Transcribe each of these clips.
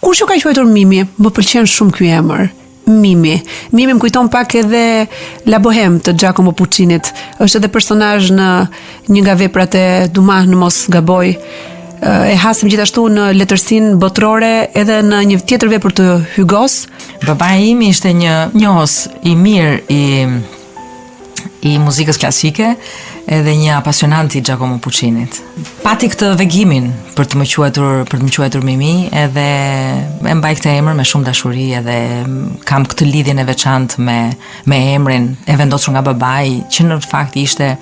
Kush ju ka quajtur Mimi? Më pëlqen shumë ky emër. Mimi. Mimi më kujton pak edhe La Bohème të Giacomo Puccinit. Është edhe personazh në një nga veprat e Dumas, në mos gaboj. E hasim gjithashtu në letërsinë botërore edhe në një tjetër vepër të Hugos. Babai im ishte një njohës i mirë i muzikës klasike edhe një apasionant i Giacomo Puccinit. Pati këtë vegimin për të më quajtur Mimi, edhe e mbaj këtë emër me shumë dashuri edhe kam këtë lidhjen e veçantë me emrin e vendosur nga babai, që në fakt ishte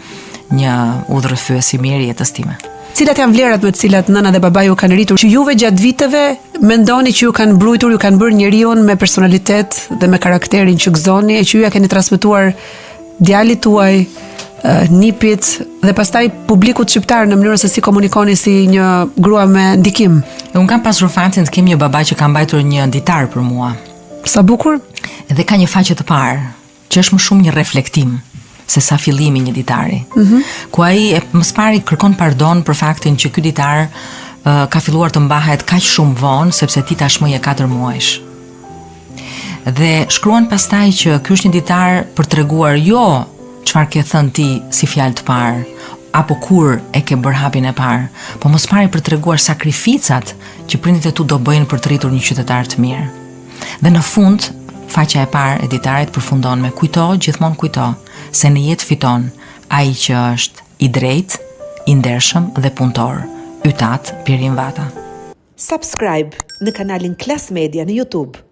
një udhërrëfyes i mirë i jetës time. Cilat janë vlerat me të cilat nëna dhe babai ju kanë rritur, që juve gjatë viteve mendoni që ju kanë mbrojtur, ju kanë bërë njeriu me personalitet dhe me karakterin që gëzoni, e që ju ja keni transmetuar djalit tuaj, nipit dhe pastaj publikut shqiptar në mënyrën se si komunikoni si një grua me ndikim? Unë kam pasur fatin të kem një babai që ka mbajtur një ditar për mua. Sa bukur? Edhe ka një faqe të parë, që është më shumë një reflektim se sa fillimi një ditari. Ku ai më së pari kërkon pardon për faktin që ky ditar ka filluar të mbahet kaq shumë vonë sepse ti tashmë je 4 muajsh. Dhe shkruan pastaj që ky është një ditar për treguar jo çfarë ke thënë ti si fjalë të parë, apo kur e ke bërë hapin e parë, po mos pari për treguar sakrificat që prindit e tu do bëjnë për të rritur një qytetar të mirë. Dhe në fund, faqja e parë e ditarit përfundon me kujto, gjithmonë kujto, se në jetë fiton ai që është i drejtë, i ndershëm dhe punëtor, Ytat Pirin Vata. Subscribe në kanalin Klas Media në YouTube.